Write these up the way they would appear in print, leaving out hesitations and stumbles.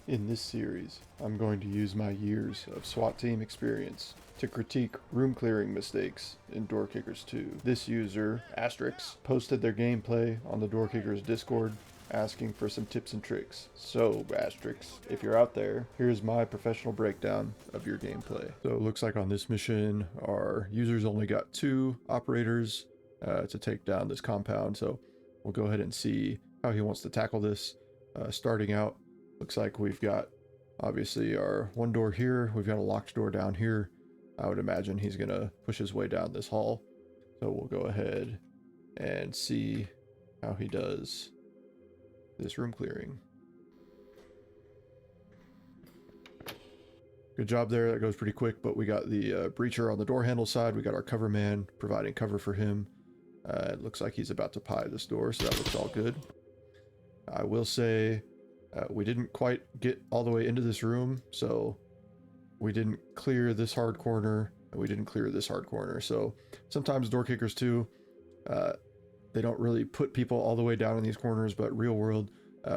In this series, I'm going to use my years of SWAT team experience to critique room clearing mistakes in Door Kickers 2. This user, Asterix, posted their gameplay on the Door Kickers Discord asking for some tips and tricks. So, Asterix, if you're out there, here's my professional breakdown of your gameplay. So it looks like on this mission, our users only got 2 operators to take down this compound. So we'll go ahead and see how he wants to tackle this. Starting out, looks like we've got obviously our one door here. We've got a locked door down here. I would imagine he's gonna push his way down this hall. So we'll go ahead and see how he does this room clearing. Good job there. That goes pretty quick, but we got the breacher on the door handle side. We got our cover man providing cover for him. It looks like he's about to pie this door, so that looks all good. I will say we didn't quite get all the way into this room, so we didn't clear this hard corner, and we didn't clear this hard corner. So sometimes Door Kickers 2, they don't really put people all the way down in these corners, but real world,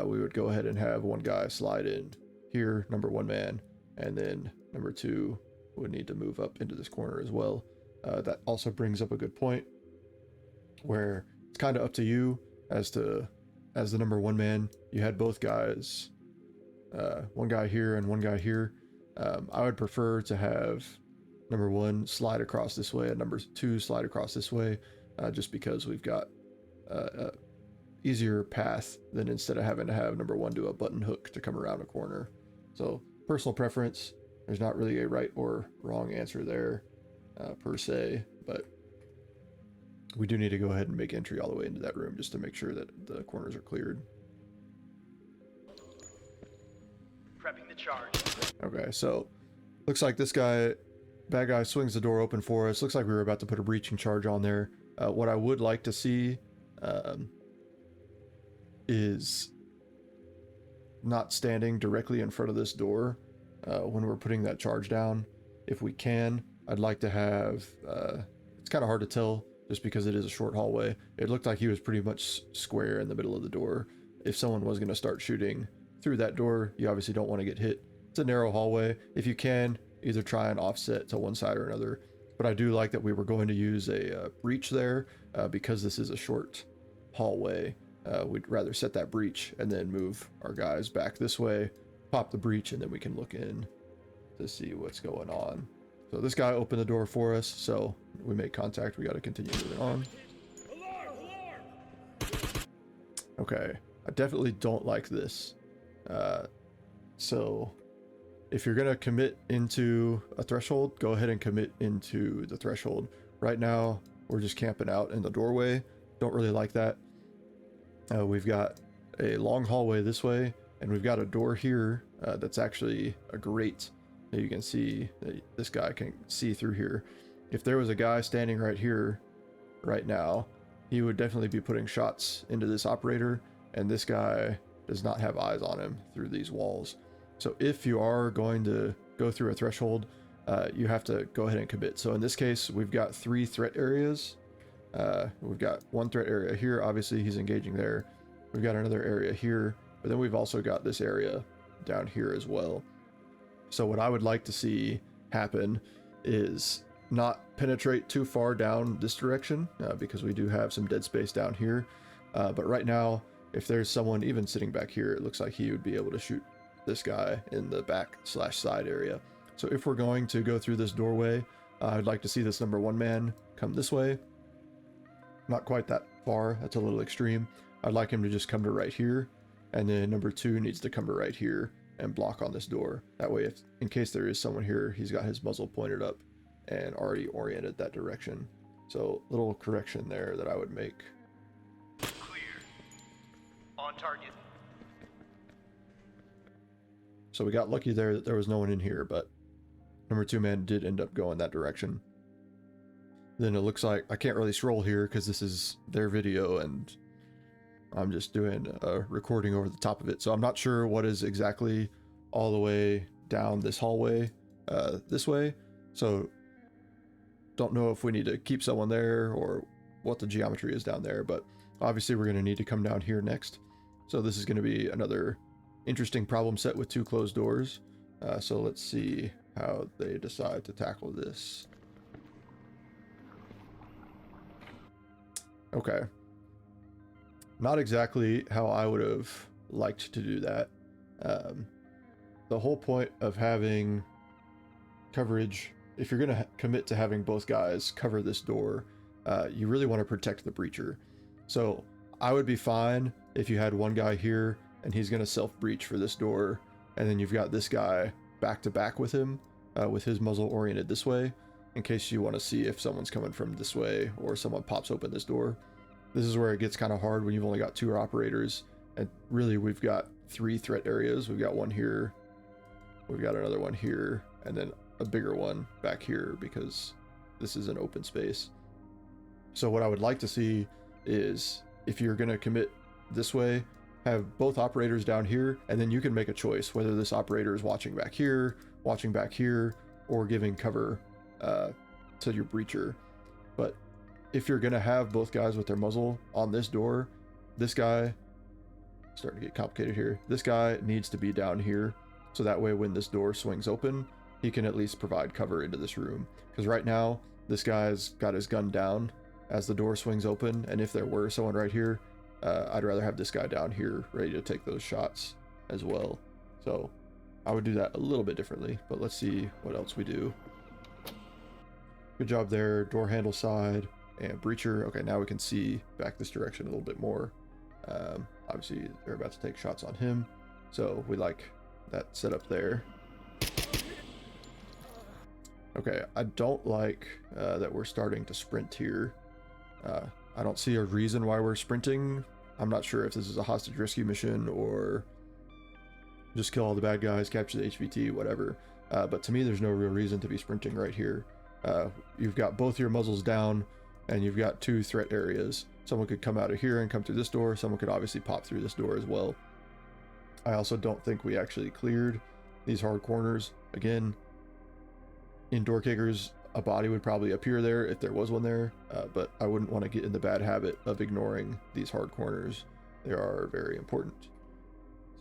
we would go ahead and have one guy slide in here, number 1 man, and then number 2 would need to move up into this corner as well. That also brings up a good point where it's kind of up to you as the number 1 man. You had both guys, one guy here and one guy here. I would prefer to have number 1 slide across this way and number 2 slide across this way, just because we've got a easier path than instead of having to have number 1 do a button hook to come around a corner. So personal preference, there's not really a right or wrong answer there per se, but we do need to go ahead and make entry all the way into that room just to make sure that the corners are cleared. Prepping the charge. Okay, so looks like this guy, bad guy, swings the door open for us. Looks like we were about to put a breaching charge on there. What I would like to see is not standing directly in front of this door when we're putting that charge down. If we can, I'd like to have, it's kind of hard to tell just because it is a short hallway. It looked like he was pretty much square in the middle of the door. If someone was going to start shooting through that door, you obviously don't want to get hit. It's a narrow hallway. If you can, either try and offset to one side or another. But I do like that we were going to use a breach there because this is a short hallway. We'd rather set that breach and then move our guys back this way, pop the breach, and then we can look in to see what's going on. So this guy opened the door for us, so we make contact. We got to continue moving on. Okay, I definitely don't like this. So if you're going to commit into a threshold, go ahead and commit into the threshold. Right now, we're just camping out in the doorway. Don't really like that. We've got a long hallway this way, and we've got a door here that's actually a grate. You can see that this guy can see through here. If there was a guy standing right here right now, he would definitely be putting shots into this operator, and this guy does not have eyes on him through these walls. So if you are going to go through a threshold, you have to go ahead and commit. So in this case, we've got 3 threat areas. We've got 1 threat area here. Obviously, he's engaging there. We've got another area here, but then we've also got this area down here as well. So what I would like to see happen is not penetrate too far down this direction because we do have some dead space down here. But right now, if there's someone even sitting back here, it looks like he would be able to shoot this guy in the back/side area. So if we're going to go through this doorway, I'd like to see this number 1 man come this way. Not quite that far. That's a little extreme. I'd like him to just come to right here. And then number 2 needs to come to right here and block on this door. That way, if in case there is someone here, he's got his muzzle pointed up and already oriented that direction. So little correction there that I would make. Clear. On target. So we got lucky there that there was no one in here, but number 2 man did end up going that direction. Then it looks like I can't really scroll here because this is their video and I'm just doing a recording over the top of it. So I'm not sure what is exactly all the way down this hallway this way. So don't know if we need to keep someone there or what the geometry is down there, but obviously we're going to need to come down here next. So this is going to be another interesting problem set with 2 closed doors. So let's see how they decide to tackle this. Okay. Not exactly how I would have liked to do that. The whole point of having coverage, if you're going to commit to having both guys cover this door, you really want to protect the breacher. So I would be fine if you had one guy here and he's going to self-breach for this door, and then you've got this guy back to back with him, with his muzzle oriented this way, in case you want to see if someone's coming from this way or someone pops open this door. This is where it gets kind of hard when you've only got 2 operators, and really we've got 3 threat areas. We've got one here, we've got another one here, and then a bigger one back here because this is an open space. So what I would like to see is, if you're going to commit this way, have both operators down here, and then you can make a choice whether this operator is watching back here, or giving cover to your breacher. But if you're going to have both guys with their muzzle on this door, this guy, starting to get complicated here, this guy needs to be down here, so that way when this door swings open, he can at least provide cover into this room. Because right now, this guy's got his gun down as the door swings open, and if there were someone right here, I'd rather have this guy down here ready to take those shots as well. So I would do that a little bit differently, but let's see what else we do. Good job there, door handle side and breacher. Okay, now we can see back this direction a little bit more. Obviously they're about to take shots on him, so we like that setup there. Okay, I don't like that we're starting to sprint here. I don't see a reason why we're sprinting. I'm not sure if this is a hostage rescue mission or just kill all the bad guys, capture the HVT, whatever. But to me, there's no real reason to be sprinting right here. You've got both your muzzles down, and you've got 2 threat areas. Someone could come out of here and come through this door. Someone could obviously pop through this door as well. I also don't think we actually cleared these hard corners. Again, in door kickers, a body would probably appear there if there was one there, but I wouldn't want to get in the bad habit of ignoring these hard corners. They are very important.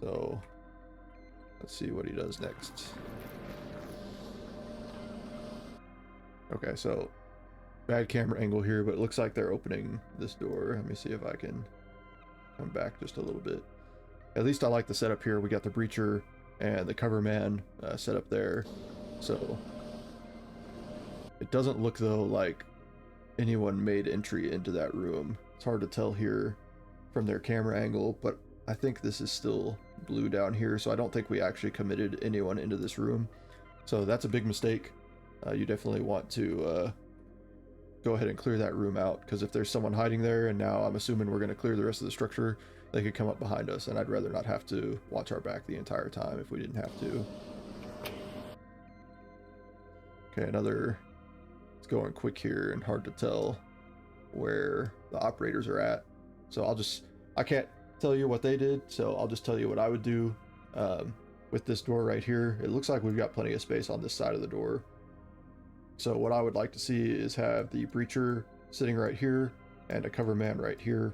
So let's see what he does next. Okay, so bad camera angle here, but it looks like they're opening this door. Let me see if I can come back just a little bit. At least I like the setup here. We got the breacher and the cover man set up there. So it doesn't look though like anyone made entry into that room. It's hard to tell here from their camera angle, but I think this is still blue down here, so I don't think we actually committed anyone into this room. So that's a big mistake. You definitely want to go ahead and clear that room out, because if there's someone hiding there, and now I'm assuming we're going to clear the rest of the structure, they could come up behind us, and I'd rather not have to watch our back the entire time if we didn't have to. Okay, another... It's going quick here and hard to tell where the operators are at. So I can't tell you what they did, so I'll just tell you what I would do. With this door right here, it looks like we've got plenty of space on this side of the door. So what I would like to see is have the breacher sitting right here and a cover man right here.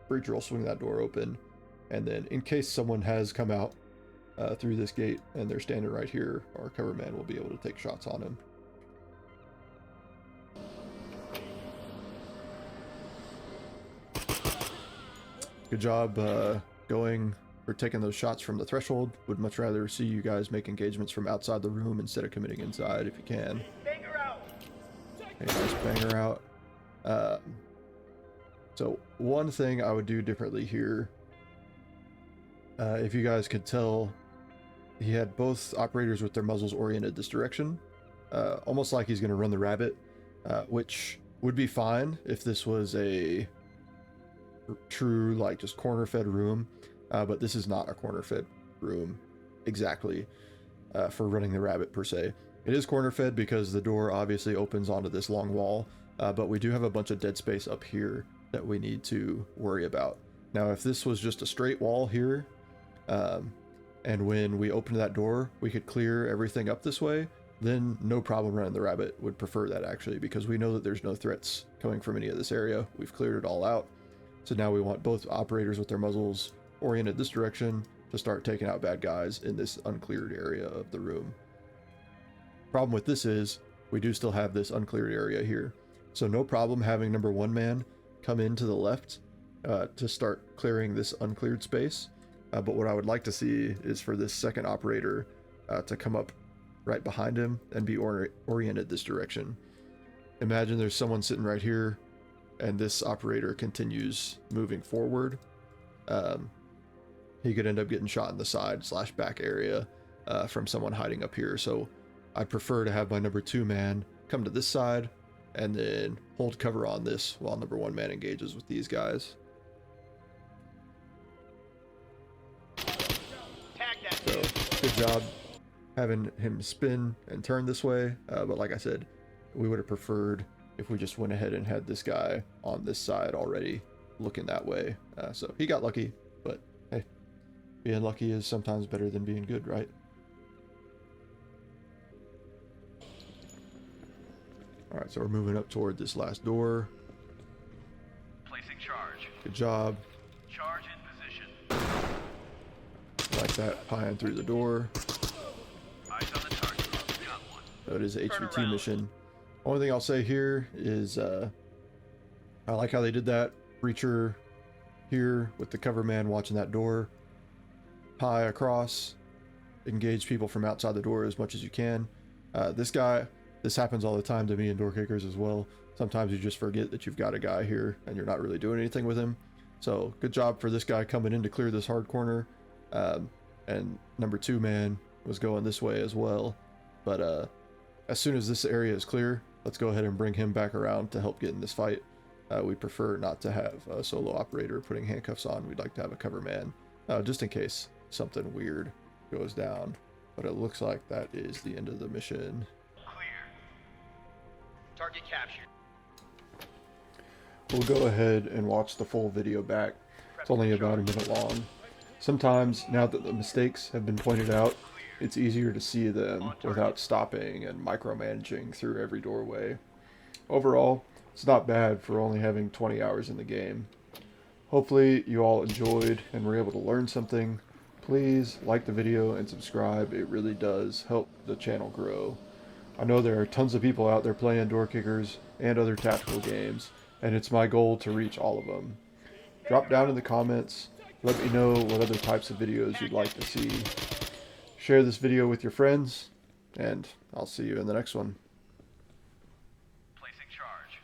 Breacher will swing that door open, and then in case someone has come out through this gate and they're standing right here, our cover man will be able to take shots on him. Good job going or taking those shots from the threshold. Would much rather see you guys make engagements from outside the room instead of committing inside if you can. Banger out. Okay, nice banger out. So one thing I would do differently here, if you guys could tell, he had both operators with their muzzles oriented this direction, almost like he's going to run the rabbit, which would be fine if this was a true like just corner fed room, but this is not a corner fed room exactly for running the rabbit per se. It is corner fed because the door obviously opens onto this long wall, but we do have a bunch of dead space up here that we need to worry about. Now if this was just a straight wall here, and when we opened that door we could clear everything up this way, then no problem running the rabbit. Would prefer that actually, because we know that there's no threats coming from any of this area. We've cleared it all out. So now we want both operators with their muzzles oriented this direction, to start taking out bad guys in this uncleared area of the room. Problem with this is we do still have this uncleared area here. So no problem having number 1 man come in to the left to start clearing this uncleared space. But what I would like to see is for this second operator to come up right behind him and be oriented this direction. Imagine there's someone sitting right here and this operator continues moving forward. He could end up getting shot in the side / back area from someone hiding up here. So I'd prefer to have my number 2 man come to this side and then hold cover on this while number 1 man engages with these guys. Tag that So dude. good job having him spin and turn this way. But like I said, we would have preferred if we just went ahead and had this guy on this side already looking that way. So he got lucky, but hey, being lucky is sometimes better than being good, right? All right, so we're moving up toward this last door. Placing charge. Good job. Charge in position. Like that, pieing through the door. Eyes on the target. Got one. So it is a Turn HVT around. mission. Only thing I'll say here is I like how they did that. Breacher here with the cover man watching that door. Pie across. Engage people from outside the door as much as you can. This guy, this happens all the time to me in door kickers as well. Sometimes you just forget that you've got a guy here and you're not really doing anything with him. So good job for this guy coming in to clear this hard corner. And number 2 man was going this way as well. But as soon as this area is clear, let's go ahead and bring him back around to help get in this fight. We prefer not to have a solo operator putting handcuffs on. We'd like to have a cover man, just in case something weird goes down. But it looks like that is the end of the mission. Clear. Target captured. We'll go ahead and watch the full video back. It's only about a minute long. Sometimes, now that the mistakes have been pointed out, it's easier to see them without stopping and micromanaging through every doorway. Overall, it's not bad for only having 20 hours in the game. Hopefully you all enjoyed and were able to learn something. Please like the video and subscribe. It really does help the channel grow. I know there are tons of people out there playing door kickers and other tactical games, and it's my goal to reach all of them. Drop down in the comments. Let me know what other types of videos you'd like to see. Share this video with your friends, and I'll see you in the next one. Placing charge.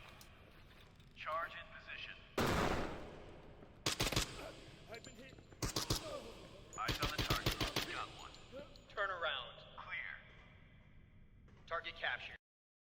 Charge in position. Eyes on the target. Got one. Turn around. Clear. Target captured.